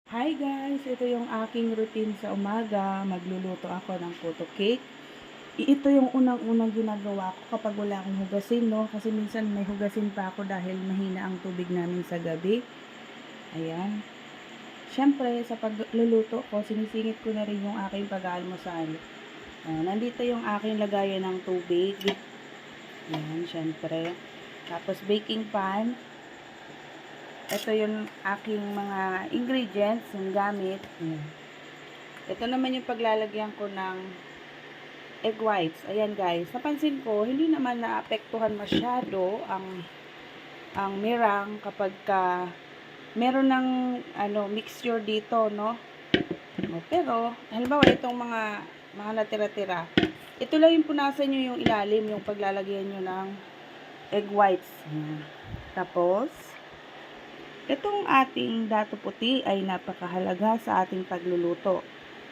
Hi guys! Ito yung aking routine sa umaga. Magluluto ako ng puto cake. Ito yung unang-unang ginagawa ko kapag wala akong hugasin, no? Kasi minsan may hugasin pa ako dahil mahina ang tubig namin sa gabi. Ayan. Siyempre, sa pagluluto ko, sinisingit ko na rin yung aking pag-aalmusal. Nandito yung aking lagayan ng tubig. Ayan, siyempre. Tapos, baking pan. Ito yung aking mga ingredients, yung gamit. Ayan. Ito naman yung paglalagyan ko ng egg whites. Ayan guys, napansin ko, hindi naman naapektuhan masyado ang mirang kapag meron ng mixture dito, no? Pero, halimbawa itong mga natira-tira, ito lang yung punasan nyo yung ilalim, yung paglalagyan nyo ng egg whites. Ayan. Tapos, itong ating dato puti ay napakahalaga sa ating pagluluto.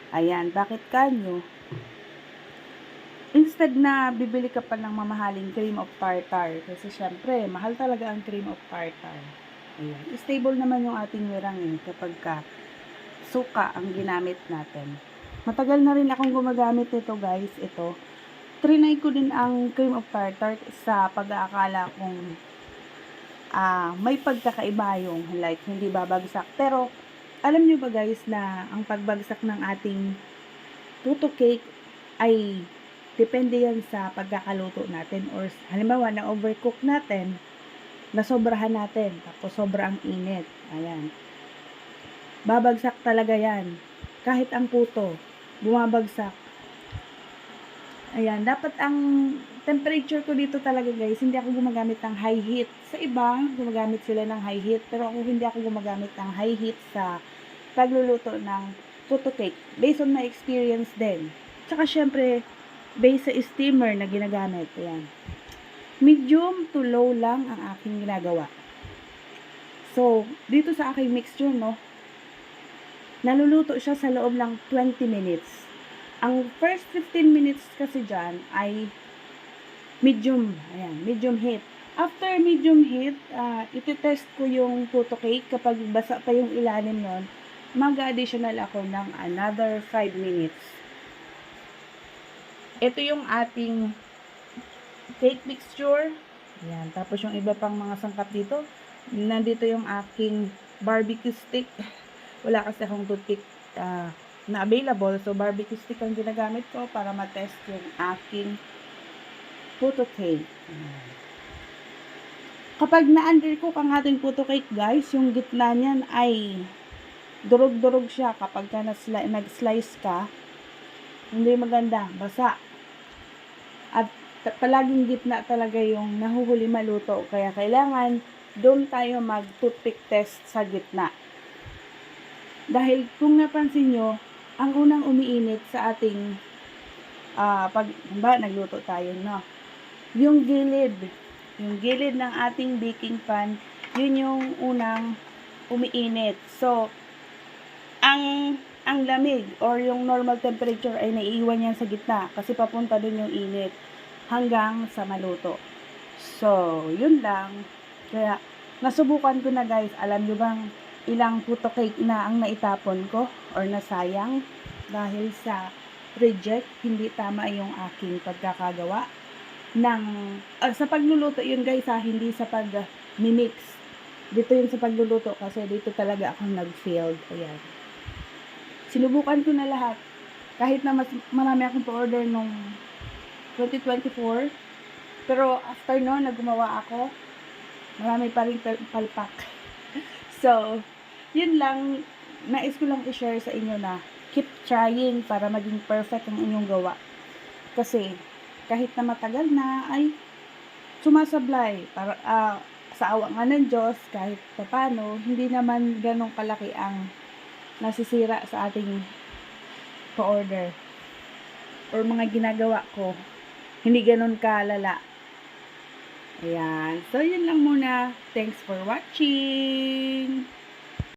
Ayan, bakit kanyo? Instead na bibili ka pa ng mamahaling cream of tartar, kasi syempre, mahal talaga ang cream of tartar. Ayan. Stable naman yung ating mirang kapag suka ang ginamit natin. Matagal na rin akong gumagamit nito guys, ito. Trinay ko din ang cream of tartar sa pag-aakala kong may pagkakaiba yung like hindi babagsak. Pero, alam nyo ba guys na ang pagbagsak ng ating puto cake ay depende yan sa pagkakaluto natin or halimbawa na overcook natin, nasobrahan natin, tapos sobrang init. Ayan. Babagsak talaga yan. Kahit ang puto, bumabagsak. Ayan. Dapat ang temperature ko dito talaga guys, hindi ako gumagamit ng high heat. Sa iba, gumagamit sila ng high heat. Pero hindi ako gumagamit ng high heat sa pagluluto ng puto cake. Based on my experience din. Tsaka syempre, based sa steamer na ginagamit. Ayan. Medium to low lang ang aking ginagawa. So, dito sa aking mixture, no, naluluto siya sa loob ng 20 minutes. Ang first 15 minutes kasi dyan ay medium. Ayan, medium heat. After medium heat, iti-test ko yung puto cake. Kapag basa pa yung ilalim nun, mag-additional ako ng another 5 minutes. Ito yung ating cake mixture. Ayan. Tapos yung iba pang mga sangkap dito. Nandito yung aking barbecue stick. Wala kasi akong toothpick na available. So, barbecue stick ang ginagamit ko para matest yung aking puto cake. Ayan. Kapag na-undercook ang ating puto cake, guys, yung gitna niyan ay durog-durog siya. Kapag nag-slice ka, hindi maganda, basa. At palaging gitna talaga yung nahuhuli maluto. Kaya kailangan doon tayo mag-toothpick test sa gitna. Dahil kung napansin nyo, ang unang umiinit sa ating nagluto tayo, no? Yung gilid ng ating baking pan, yun yung unang umiinit. So, ang lamig or yung normal temperature ay naiiwan yan sa gitna kasi papunta dun yung init hanggang sa maluto. So, yun lang. Kaya, nasubukan ko na guys. Alam nyo bang ilang puto cake na ang naitapon ko or nasayang dahil sa reject, hindi tama yung aking pagkakagawa ng sa pagluluto yun guys hindi sa pag-mimix. Dito yun sa pagluluto kasi dito talaga ako nag-failed. Ayan. Sinubukan ko na lahat. Kahit na marami akong pa-order nung 2024. Pero after no, naggumawa ako. Marami pa rin palpak. So, yun lang. Nais ko lang i-share sa inyo na keep trying para maging perfect ang inyong gawa. Kasi, kahit na matagal na, ay sumasablay. Para, sa awa nga ng Diyos, kahit papano, hindi naman ganong kalaki ang nasisira sa ating pa-order or mga ginagawa ko. Hindi ganon kalala. Ayan. So, yun lang muna. Thanks for watching.